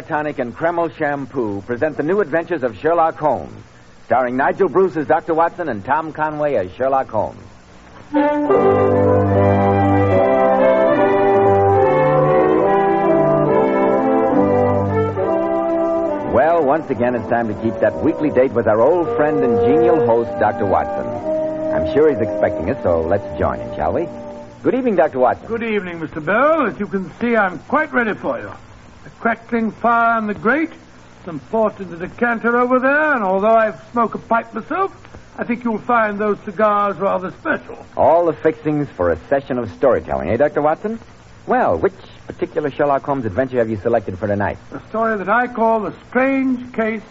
Tonic and Kreml Shampoo present the new adventures of Sherlock Holmes, starring Nigel Bruce as Dr. Watson and Tom Conway as Sherlock Holmes. Well, once again, it's time to keep that weekly date with our old friend and genial host, Dr. Watson. I'm sure he's expecting us, so let's join him, shall we? Good evening, Dr. Watson. Good evening, Mr. Bell. As you can see, I'm quite ready for you. The crackling fire in the grate, some port in the decanter over there, and although I smoke a pipe myself, I think you'll find those cigars rather special. All the fixings for a session of storytelling, eh, Dr. Watson? Well, which particular Sherlock Holmes adventure have you selected for tonight? A story that I call The Strange Case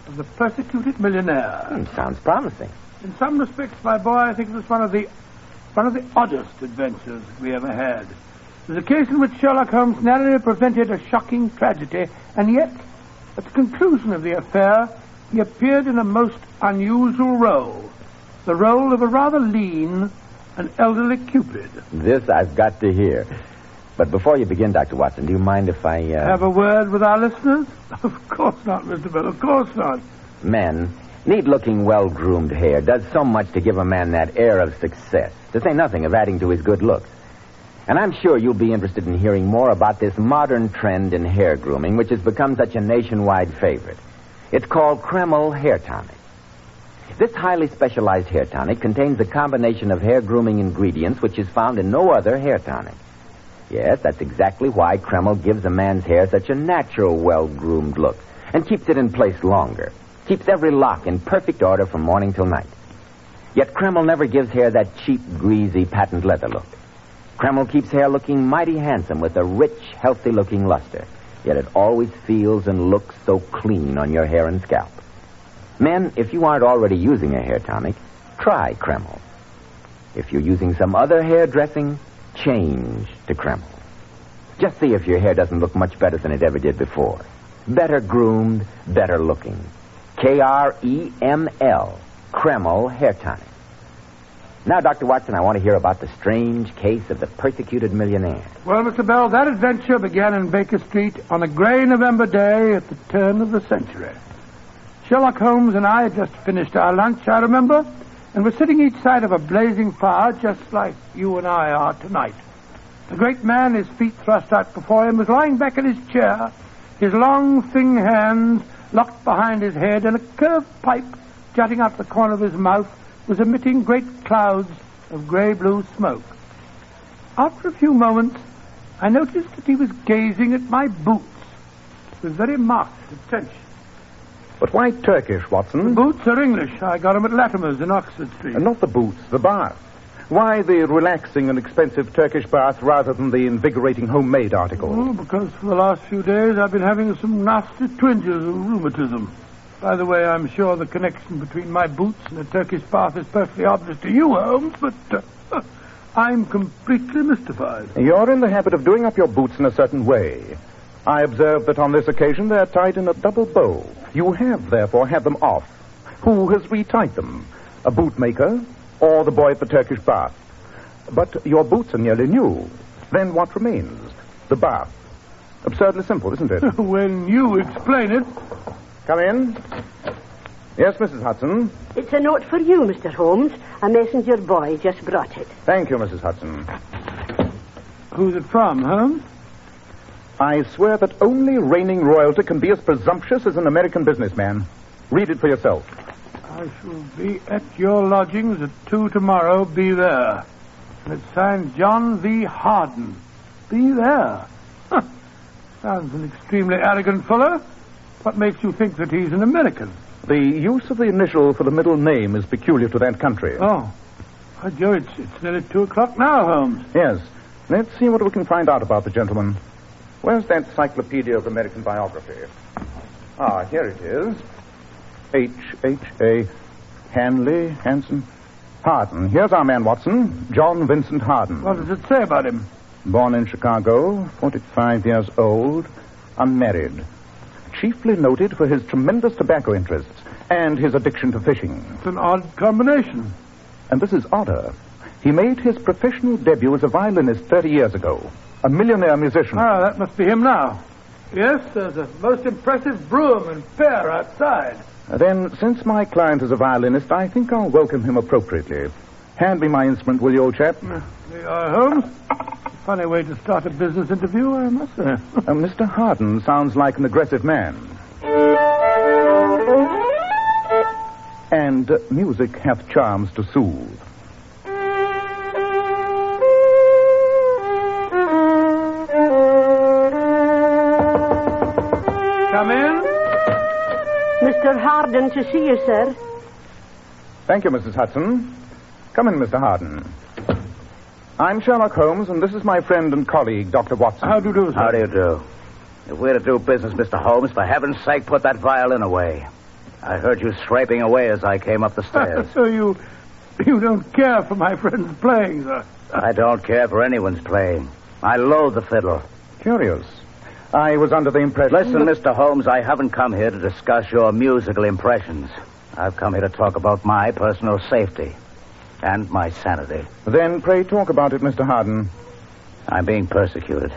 of the Persecuted Millionaire. Sounds promising. In some respects, my boy, I think it was one of the oddest adventures we ever had. It was a case in which Sherlock Holmes narrowly prevented a shocking tragedy, and yet, at the conclusion of the affair, he appeared in a most unusual role. The role of a rather lean and elderly Cupid. This I've got to hear. But before you begin, Dr. Watson, do you mind if I... Have a word with our listeners? Of course not, Mr. Bell, of course not. Men, neat-looking, well-groomed hair does so much to give a man that air of success, to say nothing of adding to his good looks. And I'm sure you'll be interested in hearing more about this modern trend in hair grooming, which has become such a nationwide favorite. It's called Kreml Hair Tonic. This highly specialized hair tonic contains a combination of hair grooming ingredients which is found in no other hair tonic. Yes, that's exactly why Kreml gives a man's hair such a natural, well-groomed look and keeps it in place longer. Keeps every lock in perfect order from morning till night. Yet Kreml never gives hair that cheap, greasy, patent leather look. Kreml keeps hair looking mighty handsome with a rich, healthy-looking luster. Yet it always feels and looks so clean on your hair and scalp. Men, if you aren't already using a hair tonic, try Kreml. If you're using some other hair dressing, change to Kreml. Just see if your hair doesn't look much better than it ever did before. Better groomed, better looking. Kreml, Kreml Hair Tonic. Now, Dr. Watson, I want to hear about the strange case of the persecuted millionaire. Well, Mr. Bell, that adventure began in Baker Street on a gray November day at the turn of the century. Sherlock Holmes and I had just finished our lunch, I remember, and were sitting each side of a blazing fire just like you and I are tonight. The great man, his feet thrust out before him, was lying back in his chair, his long, thin hands locked behind his head, and a curved pipe jutting out the corner of his mouth was emitting great clouds of gray-blue smoke. After a few moments, I noticed that he was gazing at my boots with very marked attention. But why Turkish, Watson? The boots are English. I got them at Latimer's in Oxford Street. And not the boots, the bath. Why the relaxing and expensive Turkish bath rather than the invigorating homemade article? Oh, because for the last few days I've been having some nasty twinges of rheumatism. By the way, I'm sure the connection between my boots and a Turkish bath is perfectly obvious to you, Holmes, but I'm completely mystified. You're in the habit of doing up your boots in a certain way. I observe that on this occasion they're tied in a double bow. You have, therefore, had them off. Who has retied them? A bootmaker or the boy at the Turkish bath? But your boots are nearly new. Then what remains? The bath. Absurdly simple, isn't it? When you explain it. Come in. Yes, Mrs. Hudson. It's a note for you, Mr. Holmes. A messenger boy just brought it. Thank you, Mrs. Hudson. Who's it from, Holmes? I swear that only reigning royalty can be as presumptuous as an American businessman. Read it for yourself. I shall be at your lodgings at 2 tomorrow. Be there. And it's signed John V. Harden. Be there. Huh. Sounds an extremely arrogant fellow. What makes you think that he's an American? The use of the initial for the middle name is peculiar to that country. Oh. By Joe, it's nearly 2 o'clock now, Holmes. Yes. Let's see what we can find out about the gentleman. Where's that Encyclopedia of American Biography? Ah, here it is. H.H.A. Hanley, Hanson, Harden. Here's our man, Watson. John Vincent Harden. What does it say about him? Born in Chicago, 45 years old, unmarried. Chiefly noted for his tremendous tobacco interests and his addiction to fishing. It's an odd combination. And this is odder. He made his professional debut as a violinist 30 years ago. A millionaire musician. Ah, that must be him now. Yes, there's a most impressive broom and pair outside. Then, since my client is a violinist, I think I'll welcome him appropriately. Hand me my instrument, will you, old chap? Holmes. Funny way to start a business interview, I must say. Mr. Harden sounds like an aggressive man. And music hath charms to soothe. Come in. Mr. Harden to see you, sir. Thank you, Mrs. Hudson. Come in, Mr. Harden. I'm Sherlock Holmes, and this is my friend and colleague, Dr. Watson. How do you do, sir? How do you do? If we're to do business, Mr. Holmes, for heaven's sake, put that violin away. I heard you scraping away as I came up the stairs. So you don't care for my friend's playing, sir? I don't care for anyone's playing. I loathe the fiddle. Curious. I was under the impression... Listen, Mr. Holmes, I haven't come here to discuss your musical impressions. I've come here to talk about my personal safety and my sanity. Then pray talk about it, Mr. Harden. I'm being persecuted.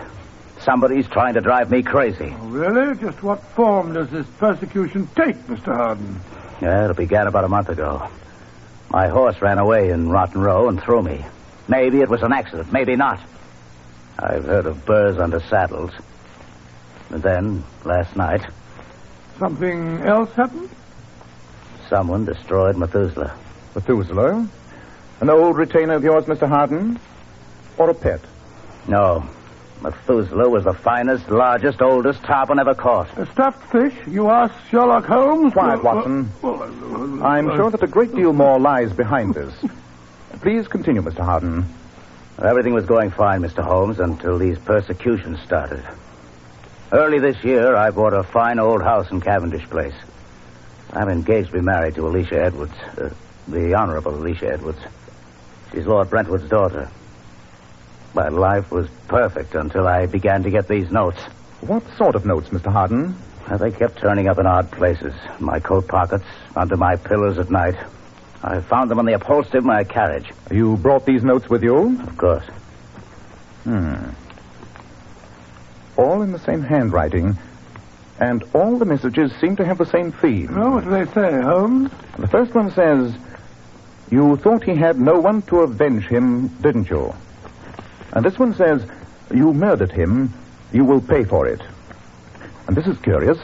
Somebody's trying to drive me crazy. Oh, really? Just what form does this persecution take, Mr. Harden? Yeah, it began about a month ago. My horse ran away in Rotten Row and threw me. Maybe it was an accident, maybe not. I've heard of burrs under saddles. And then, last night... Something else happened? Someone destroyed Methuselah. Methuselah? An old retainer of yours, Mr. Harden? Or a pet? No. Methuselah was the finest, largest, oldest tarpon ever caught. A stuffed fish? You asked Sherlock Holmes? Quiet, Watson. I'm sure that a great deal more lies behind this. Please continue, Mr. Harden. Everything was going fine, Mr. Holmes, until these persecutions started. Early this year, I bought a fine old house in Cavendish Place. I'm engaged to be married to Alicia Edwards, the Honorable Alicia Edwards. She's Lord Brentwood's daughter. My life was perfect until I began to get these notes. What sort of notes, Mr. Harden? They kept turning up in odd places. In my coat pockets, under my pillows at night. I found them on the upholstery of my carriage. You brought these notes with you? Of course. All in the same handwriting, and all the messages seem to have the same theme. Oh, what do they say, Holmes? The first one says, you thought he had no one to avenge him, didn't you? And this one says, you murdered him, you will pay for it. And this is curious.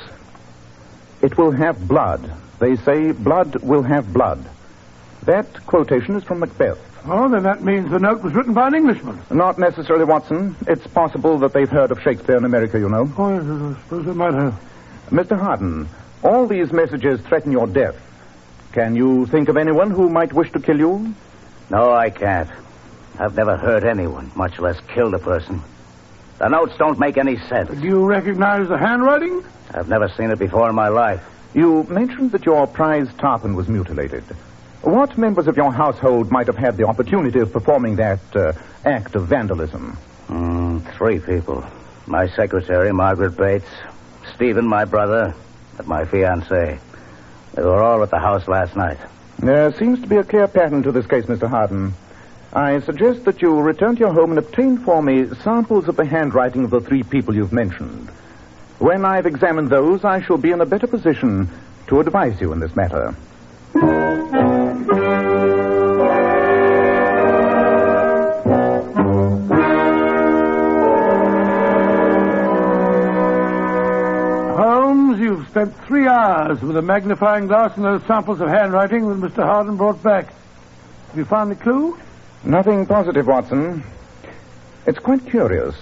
It will have blood. They say blood will have blood. That quotation is from Macbeth. Oh, then that means the note was written by an Englishman. Not necessarily, Watson. It's possible that they've heard of Shakespeare in America, you know. Oh, yes, I suppose they might have. Mr. Harden, all these messages threaten your death. Can you think of anyone who might wish to kill you? No, I can't. I've never hurt anyone, much less killed a person. The notes don't make any sense. Do you recognize the handwriting? I've never seen it before in my life. You mentioned that your prize tarpon was mutilated. What members of your household might have had the opportunity of performing that act of vandalism? 3 people. My secretary, Margaret Bates, Stephen, my brother, and my fiancée. They were all at the house last night. There seems to be a clear pattern to this case, Mr. Harden. I suggest that you return to your home and obtain for me samples of the handwriting of the 3 people you've mentioned. When I've examined those, I shall be in a better position to advise you in this matter. Holmes, you've spent 3 hours with a magnifying glass and those samples of handwriting that Mr. Harden brought back. Have you found the clue? Nothing positive, Watson. It's quite curious.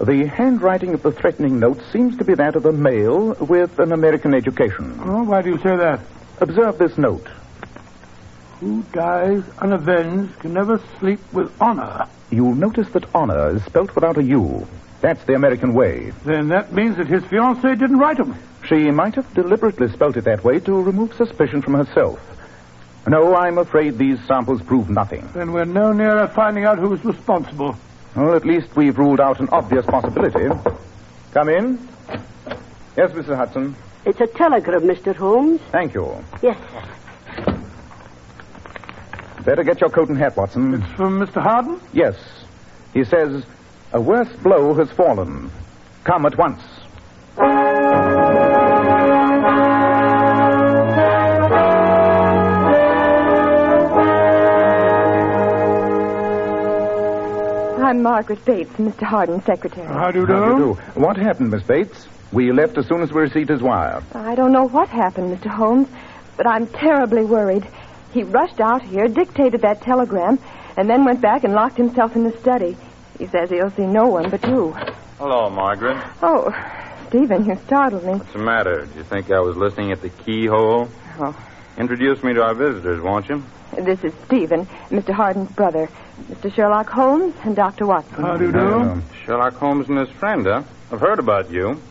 The handwriting of the threatening note seems to be that of a male with an American education. Oh, why do you say that? Observe this note. Who dies unavenged can never sleep with honor. You'll notice that honor is spelt without a U. That's the American way. Then that means that his fiancée didn't write him. She might have deliberately spelt it that way to remove suspicion from herself. No, I'm afraid these samples prove nothing. Then we're no nearer finding out who's responsible. Well, at least we've ruled out an obvious possibility. Come in. Yes, Mrs. Hudson. It's a telegram, Mr. Holmes. Thank you. Yes, sir. Better get your coat and hat, Watson. It's from Mr. Harden? Yes. He says, a worse blow has fallen. Come at once. Margaret Bates, Mr. Hardin's secretary. How do you do? How do you do? What happened, Miss Bates? We left as soon as we received his wire. I don't know what happened, Mr. Holmes, but I'm terribly worried. He rushed out here, dictated that telegram, and then went back and locked himself in the study. He says he'll see no one but you. Hello, Margaret. Oh, Stephen, you startled me. What's the matter? Do you think I was listening at the keyhole? Oh. Introduce me to our visitors, won't you? This is Stephen, Mr. Hardin's brother, Mr. Sherlock Holmes and Dr. Watson. How do you do? Sherlock Holmes and his friend, huh? I've heard about you.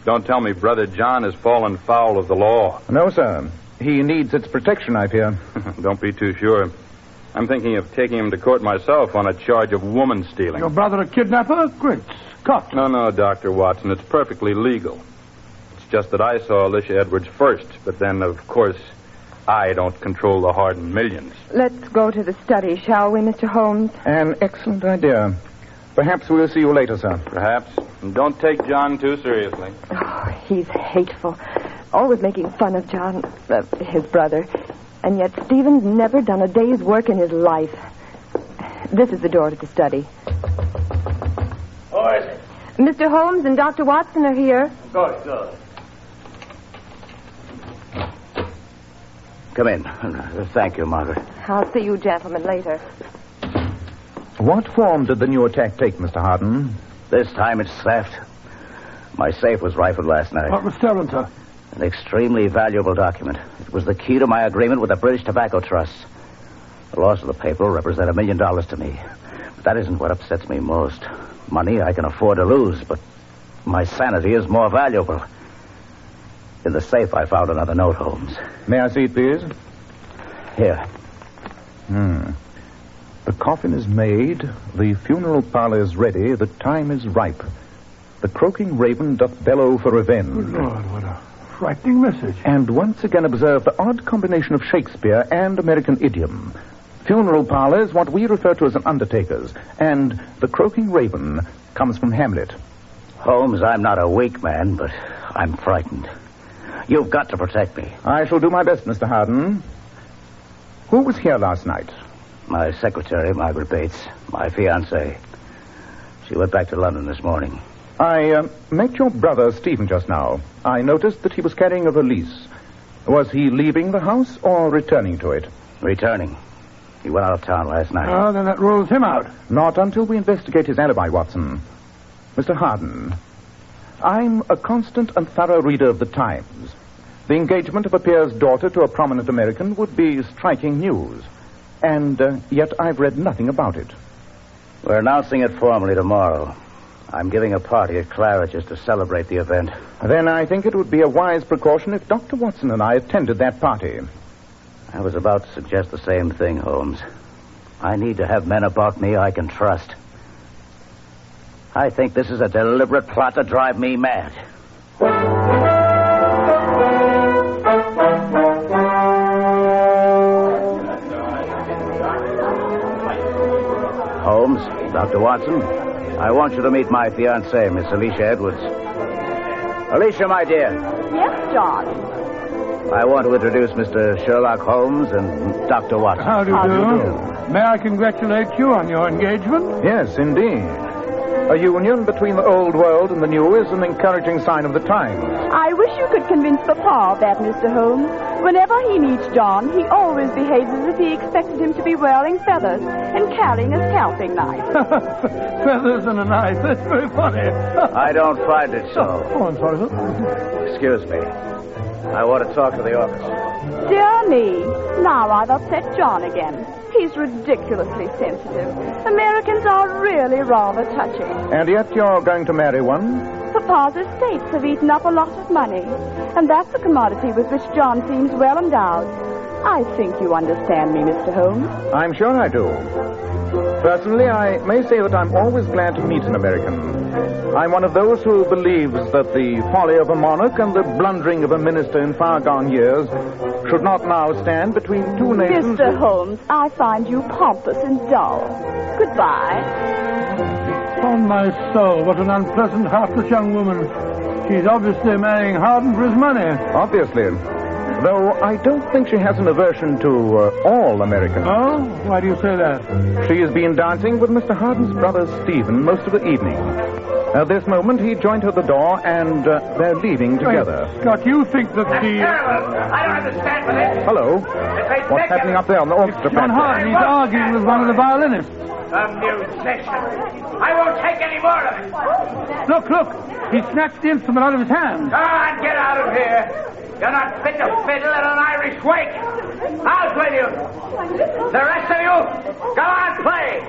Don't tell me Brother John has fallen foul of the law. No, sir. He needs its protection, I fear. Don't be too sure. I'm thinking of taking him to court myself on a charge of woman stealing. Your brother a kidnapper? Great Scott. No, Dr. Watson. It's perfectly legal. It's just that I saw Alicia Edwards first, but then, of course, I don't control the Hardin millions. Let's go to the study, shall we, Mr. Holmes? An excellent idea. Perhaps we'll see you later, sir. Perhaps. And don't take John too seriously. Oh, he's hateful. Always making fun of John, his brother. And yet Stephen's never done a day's work in his life. This is the door to the study. Who is it? Mr. Holmes and Dr. Watson are here. Good. Come in. Thank you, Margaret. I'll see you gentlemen later. What form did the new attack take, Mr. Hardin? This time it's theft. My safe was rifled last night. What was stolen, sir? An extremely valuable document. It was the key to my agreement with the British Tobacco Trust. The loss of the paper will represent $1 million to me. But that isn't what upsets me most. Money I can afford to lose, but my sanity is more valuable. In the safe, I found another note, Holmes. May I see it, please? Here. The coffin is made, the funeral parlor is ready, the time is ripe. The croaking raven doth bellow for revenge. Good Lord, what a frightening message. And once again observe the odd combination of Shakespeare and American idiom. Funeral parlor is what we refer to as an undertaker's, and the croaking raven comes from Hamlet. Holmes, I'm not a weak man, but I'm frightened. You've got to protect me. I shall do my best, Mr. Hardin. Who was here last night? My secretary, Margaret Bates, my fiancée. She went back to London this morning. I met your brother, Stephen, just now. I noticed that he was carrying a valise. Was he leaving the house or returning to it? Returning. He went out of town last night. Oh, then that rules him out. Not until we investigate his alibi, Watson. Mr. Hardin, I'm a constant and thorough reader of the Times. The engagement of a peer's daughter to a prominent American would be striking news. And yet I've read nothing about it. We're announcing it formally tomorrow. I'm giving a party at Claridge's to celebrate the event. Then I think it would be a wise precaution if Dr. Watson and I attended that party. I was about to suggest the same thing, Holmes. I need to have men about me I can trust. I think this is a deliberate plot to drive me mad. Holmes, Dr. Watson, I want you to meet my fiancée, Miss Alicia Edwards. Alicia, my dear. Yes, John. I want to introduce Mr. Sherlock Holmes and Dr. Watson. How do you do? May I congratulate you on your engagement? Yes, indeed. A union between the old world and the new is an encouraging sign of the times. I wish you could convince Papa of that, Mr. Holmes. Whenever he meets John, he always behaves as if he expected him to be wearing feathers and carrying a scalping knife. Feathers and a knife. That's very funny. I don't find it so. Oh, I'm sorry, sir. Excuse me. I want to talk to the office. Dear me, now I've upset John again. He's ridiculously sensitive. Americans are really rather touchy. And yet you're going to marry one? Papa's estates have eaten up a lot of money, and that's a commodity with which John seems well endowed. I think you understand me, Mr. Holmes. I'm sure I do. Personally, I may say that I'm always glad to meet an American. I'm one of those who believes that the folly of a monarch and the blundering of a minister in far-gone years should not now stand between two nations. Mr. Holmes, I find you pompous and dull. Goodbye. On my soul, what an unpleasant, heartless young woman. She's obviously marrying Hardin for his money. Obviously. Though I don't think she has an aversion to all Americans. Oh? Why do you say that? She has been dancing with Mr. Harden's brother, Stephen, most of the evening. At this moment, he joined her at the door, and they're leaving together. Wait, Scott, you think that the... I don't understand with it. Hello? What's happening up there on the orchestra John Harden, he's arguing with one of the violinists. A musician. I won't take any more of it. Look. He snatched the instrument out of his hand. Go on, get out of here. You're not fit to fiddle at an Irish wake. Out with you. The rest of you, go on, play.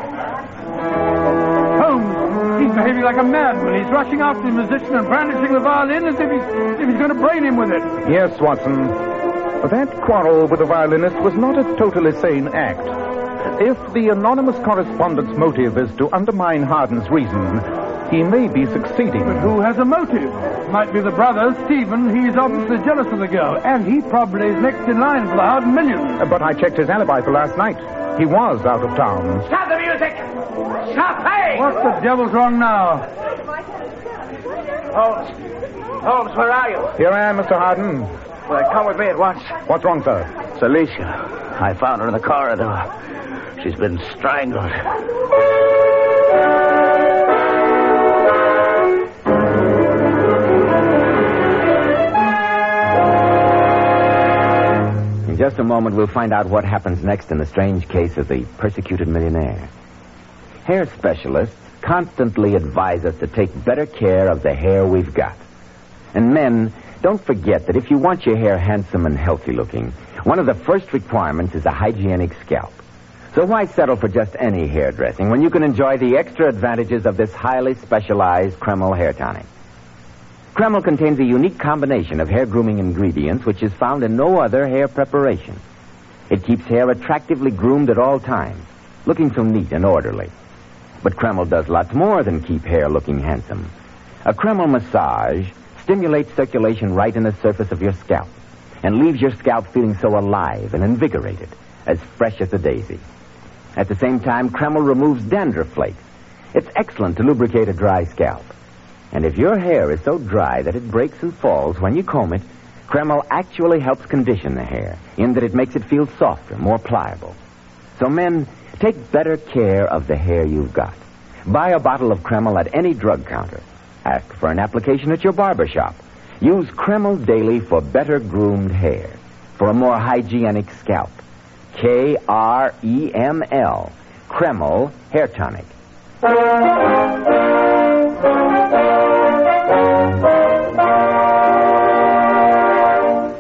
Holmes, he's behaving like a madman. He's rushing after the musician and brandishing the violin as if he's going to brain him with it. Yes, Watson. That quarrel with the violinist was not a totally sane act. If the anonymous correspondent's motive is to undermine Harden's reason, he may be succeeding. But who has a motive? Might be the brother, Stephen. He's obviously jealous of the girl, and he probably is next in line for the Harden millions. But I checked his alibi for last night. He was out of town. Stop the music. Stop playing. What the devil's wrong now? Holmes, where are you? Here I am, Mr. Harden. Well, come with me at once. What's wrong, sir? It's Alicia. I found her in the corridor. She's been strangled. In just a moment, we'll find out what happens next in the strange case of the persecuted millionaire. Hair specialists constantly advise us to take better care of the hair we've got. And men, don't forget that if you want your hair handsome and healthy looking, one of the first requirements is a hygienic scalp. So why settle for just any hairdressing when you can enjoy the extra advantages of this highly specialized Kreml hair tonic? Kreml contains a unique combination of hair grooming ingredients which is found in no other hair preparation. It keeps hair attractively groomed at all times, looking so neat and orderly. But Kreml does lots more than keep hair looking handsome. A Kreml massage stimulates circulation right in the surface of your scalp and leaves your scalp feeling so alive and invigorated, as fresh as a daisy. At the same time, Kreml removes dandruff flakes. It's excellent to lubricate a dry scalp. And if your hair is so dry that it breaks and falls when you comb it, Kreml actually helps condition the hair in that it makes it feel softer, more pliable. So men, take better care of the hair you've got. Buy a bottle of Kreml at any drug counter. Ask for an application at your barber shop. Use Kreml daily for better groomed hair, for a more hygienic scalp. Kreml, Kreml Hair Tonic.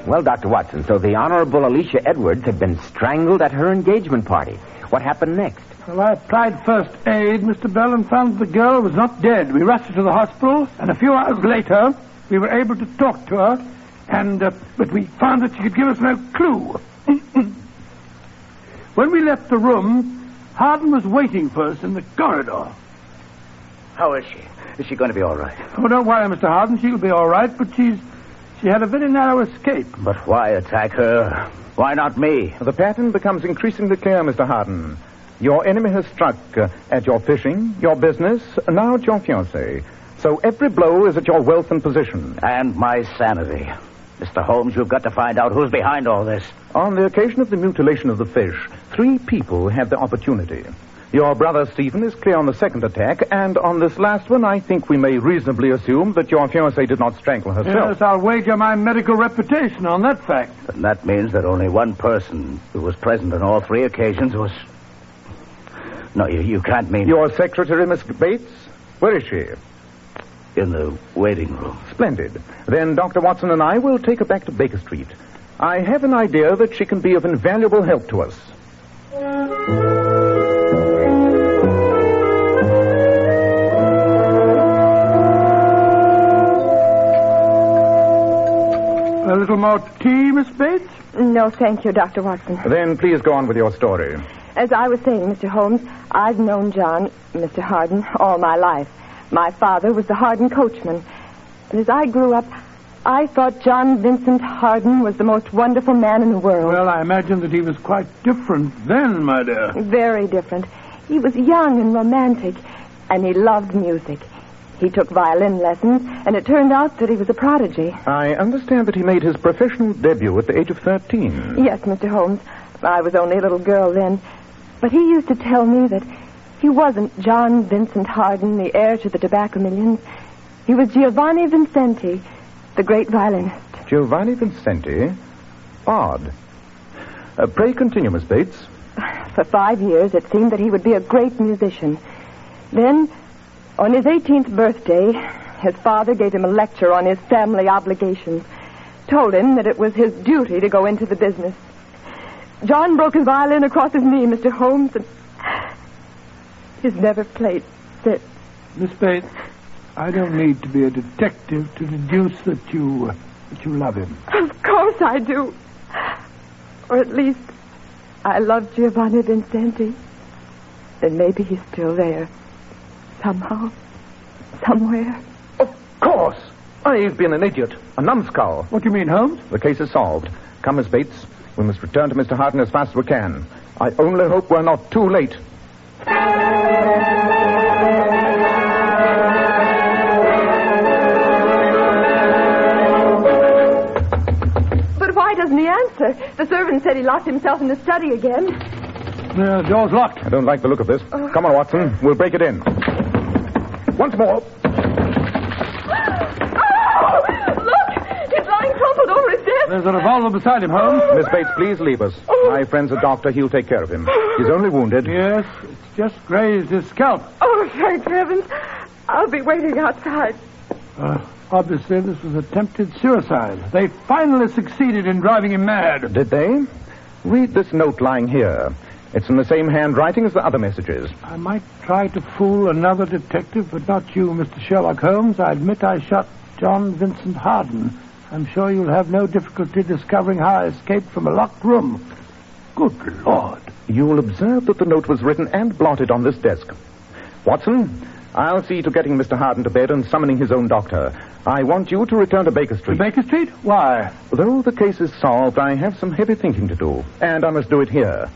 Well, Dr. Watson, so the Honorable Alicia Edwards had been strangled at her engagement party. What happened next? Well, I applied first aid, Mr. Bell, and found the girl was not dead. We rushed her to the hospital, and a few hours later, we were able to talk to her, but we found that she could give us no clue. When we left the room, Harden was waiting for us in the corridor. How is she? Is she going to be all right? Oh, don't worry, Mr. Harden. She'll be all right, but she had a very narrow escape. But why attack her? Why not me? The pattern becomes increasingly clear, Mr. Harden. Your enemy has struck at your fishing, your business, now at your fiancée. So every blow is at your wealth and position. And my sanity. Mr. Holmes, you've got to find out who's behind all this. On the occasion of the mutilation of the fish, 3 people had the opportunity. Your brother Stephen is clear on the second attack, and on this last one, I think we may reasonably assume that your fiancée did not strangle herself. Yes, I'll wager my medical reputation on that fact. And that means that only one person who was present on all 3 occasions was... No, you can't mean... Your secretary, Miss Bates? Where is she? In the waiting room. Splendid. Then Dr. Watson and I will take her back to Baker Street. I have an idea that she can be of invaluable help to us. A little more tea, Miss Bates? No, thank you, Dr. Watson. Then please go on with your story. As I was saying, Mr. Holmes, I've known John, Mr. Harden, all my life. My father was the Harden coachman. And as I grew up, I thought John Vincent Harden was the most wonderful man in the world. Well, I imagine that he was quite different then, my dear. Very different. He was young and romantic, and he loved music. He took violin lessons, and it turned out that he was a prodigy. I understand that he made his professional debut at the age of 13. Yes, Mr. Holmes. I was only a little girl then. But he used to tell me that he wasn't John Vincent Harden, the heir to the tobacco millions. He was Giovanni Vincenti, the great violinist. Giovanni Vincenti? Odd. Pray continue, Miss Bates. For 5 years, it seemed that he would be a great musician. Then, on his 18th birthday, his father gave him a lecture on his family obligations. Told him that it was his duty to go into the business. John broke his violin across his knee, Mr. Holmes, and he's never played since. Miss Bates, I don't need to be a detective to deduce that you love him. Of course I do. Or at least, I love Giovanni Vincenti. And maybe he's still there. Somehow. Somewhere. Of course. I've been an idiot. A numbskull. What do you mean, Holmes? The case is solved. Come, Miss Bates. We must return to Mr. Harden as fast as we can. I only hope we're not too late. But why doesn't he answer? The servant said he locked himself in the study again. The door's locked. I don't like the look of this. Come on, Watson. We'll break it in. Once more. Crumpled over his desk. There's a revolver beside him, Holmes. Miss Bates, please leave us. My friend's a doctor. He'll take care of him. He's only wounded. Yes, it's just grazed his scalp. Oh, thank heavens. I'll be waiting outside. Obviously, this was attempted suicide. They finally succeeded in driving him mad. Did they? Read this note lying here. It's in the same handwriting as the other messages. I might try to fool another detective, but not you, Mr. Sherlock Holmes. I admit I shot John Vincent Harden. I'm sure you'll have no difficulty discovering how I escaped from a locked room. Good Lord. You'll observe that the note was written and blotted on this desk. Watson, I'll see to getting Mr. Harden to bed and summoning his own doctor. I want you to return to Baker Street. To Baker Street? Why? Though the case is solved, I have some heavy thinking to do, and I must do it here.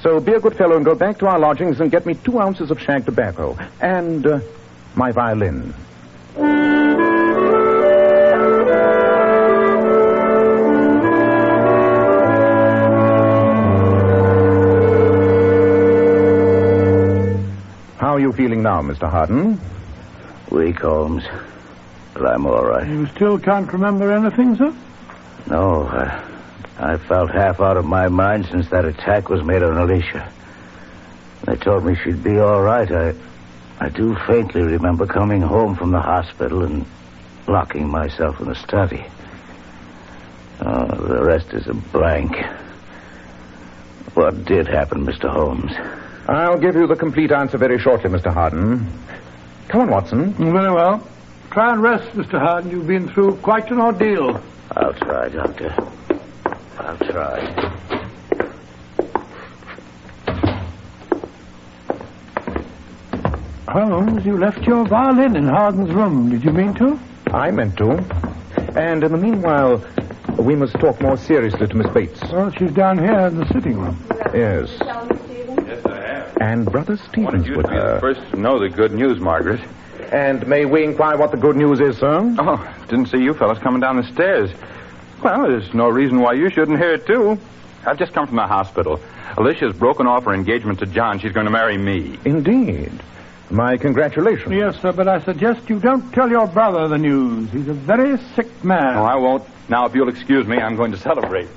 So be a good fellow and go back to our lodgings and get me 2 ounces of shag tobacco and my violin. How are you feeling now, Mr. Harden? Weak, Holmes. But I'm all right. You still can't remember anything, sir? No, I felt half out of my mind since that attack was made on Alicia. They told me she'd be all right. I do faintly remember coming home from the hospital and locking myself in the study. The rest is a blank. What did happen, Mr. Holmes? I'll give you the complete answer very shortly, Mr. Harden. Come on, Watson. Very well. Try and rest, Mr. Harden. You've been through quite an ordeal. I'll try, Doctor. I'll try. Holmes, you left your violin in Harden's room. Did you mean to? I meant to. And in the meanwhile, we must talk more seriously to Miss Bates. Well, she's down here in the sitting room. Yes. Yes, I have. And Brother Stevens Wanted you with to be the her. first to know the good news, Margaret. And may we inquire what the good news is, sir? Oh, didn't see you fellas coming down the stairs. Well, there's no reason why you shouldn't hear it, too. I've just come from the hospital. Alicia's broken off her engagement to John. She's going to marry me. Indeed. My congratulations. Yes, sir, but I suggest you don't tell your brother the news. He's a very sick man. Oh, I won't. Now, if you'll excuse me, I'm going to celebrate.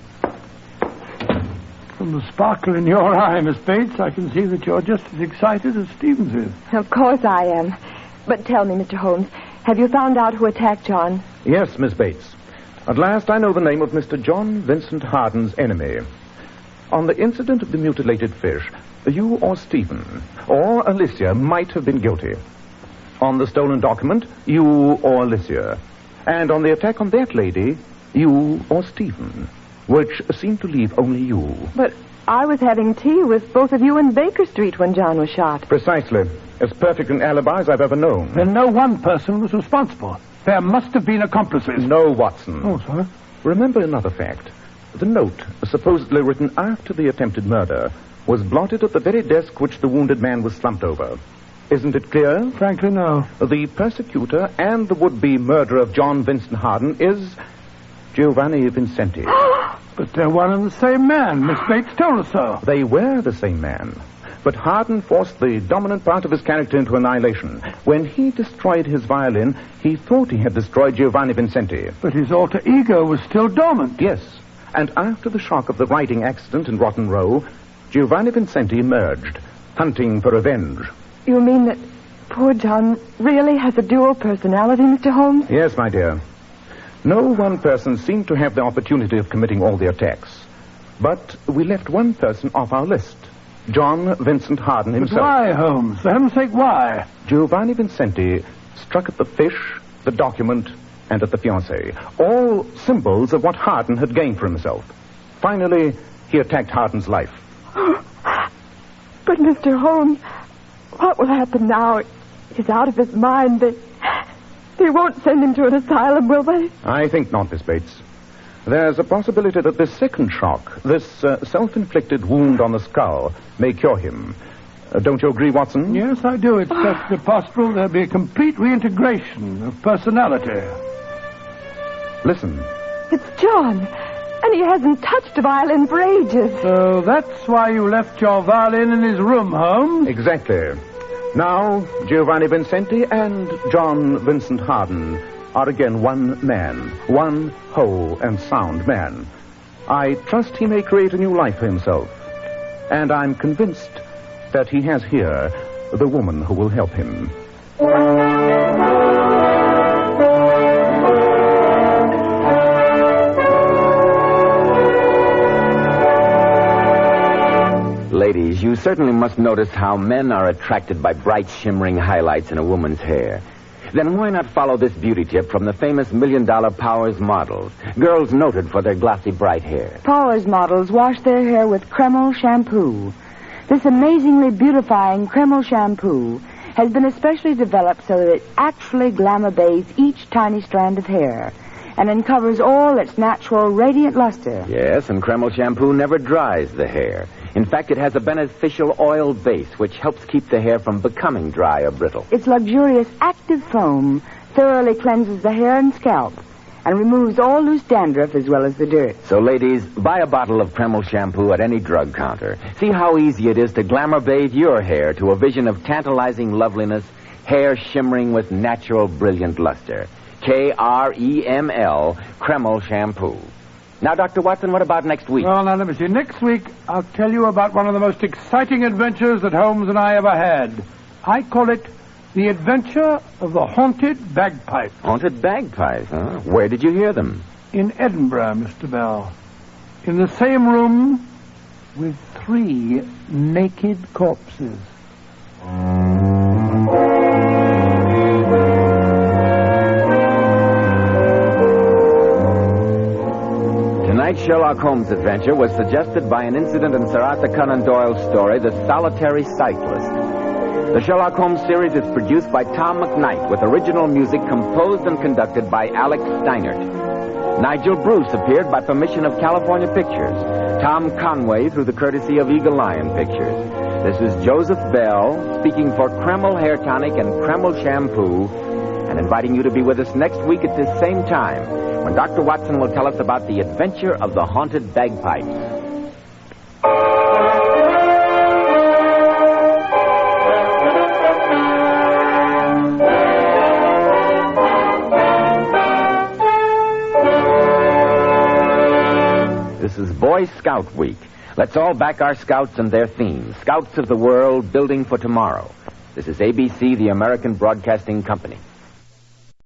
From the sparkle in your eye, Miss Bates, I can see that you're just as excited as Stevens is. Of course I am. But tell me, Mr. Holmes, have you found out who attacked John? Yes, Miss Bates. At last I know the name of Mr. John Vincent Harden's enemy. On the incident of the mutilated fish, you or Stephen or Alicia might have been guilty. On the stolen document, you or Alicia. And on the attack on that lady, you or Stephen, which seemed to leave only you. But I was having tea with both of you in Baker Street when John was shot. Precisely. As perfect an alibi as I've ever known. Then no one person was responsible. There must have been accomplices. No, Watson. Oh, sir. Remember another fact. The note, supposedly written after the attempted murder, was blotted at the very desk which the wounded man was slumped over. Isn't it clear? Frankly, no. The persecutor and the would-be murderer of John Vincent Harden is Giovanni Vincenti. But they're one and the same man. Miss Bates told us so. They were the same man. But Harden forced the dominant part of his character into annihilation. When he destroyed his violin, he thought he had destroyed Giovanni Vincenti. But his alter ego was still dormant. Yes. And after the shock of the writing accident in Rotten Row, Giovanni Vincenti emerged, hunting for revenge. You mean that poor John really has a dual personality, Mr. Holmes? Yes, my dear. No one person seemed to have the opportunity of committing all the attacks. But we left one person off our list. John Vincent Harden himself. But why, Holmes? For heaven's sake, why? Giovanni Vincenti struck at the fish, the document, and at the fiancée. All symbols of what Harden had gained for himself. Finally, he attacked Harden's life. But, Mr. Holmes, what will happen now? He's out of his mind. They won't send him to an asylum, will they? I think not, Miss Bates. There's a possibility that this second shock, this self-inflicted wound on the skull, may cure him. Don't you agree, Watson? Yes, I do. It's perfectly possible there'll be a complete reintegration of personality. Listen. It's John, and he hasn't touched a violin for ages. So that's why you left your violin in his room, Holmes? Exactly. Now, Giovanni Vincenti and John Vincent Harden are again one man, one whole and sound man. I trust he may create a new life for himself. And I'm convinced that he has here the woman who will help him. Ladies, you certainly must notice how men are attracted by bright, shimmering highlights in a woman's hair. Then why not follow this beauty tip from the famous $1 Million Powers models, girls noted for their glossy, bright hair? Powers models wash their hair with Kreml shampoo. This amazingly beautifying Kreml shampoo has been especially developed so that it actually glamour bathes each tiny strand of hair and uncovers all its natural radiant luster. Yes, and Kreml shampoo never dries the hair. In fact, it has a beneficial oil base which helps keep the hair from becoming dry or brittle. Its luxurious active foam thoroughly cleanses the hair and scalp and removes all loose dandruff as well as the dirt. So, ladies, buy a bottle of Kreml shampoo at any drug counter. See how easy it is to glamour bathe your hair to a vision of tantalizing loveliness, hair shimmering with natural, brilliant luster. Kreml, Kreml shampoo. Now, Dr. Watson, what about next week? Well, now, let me see. Next week, I'll tell you about one of the most exciting adventures that Holmes and I ever had. I call it The Adventure of the Haunted Bagpipes. Haunted bagpipes, huh? Where did you hear them? In Edinburgh, Mr. Bell. In the same room with 3 naked corpses. Tonight's Sherlock Holmes adventure was suggested by an incident in Sir Arthur Conan Doyle's story, The Solitary Cyclist. The Sherlock Holmes series is produced by Tom McKnight with original music composed and conducted by Alex Steinert. Nigel Bruce appeared by permission of California Pictures. Tom Conway through the courtesy of Eagle Lion Pictures. This is Joseph Bell speaking for Kreml Hair Tonic and Kreml Shampoo and inviting you to be with us next week at this same time when Dr. Watson will tell us about the adventure of the haunted bagpipes. This is Boy Scout Week. Let's all back our scouts and their themes. Scouts of the world, building for tomorrow. This is ABC, the American Broadcasting Company.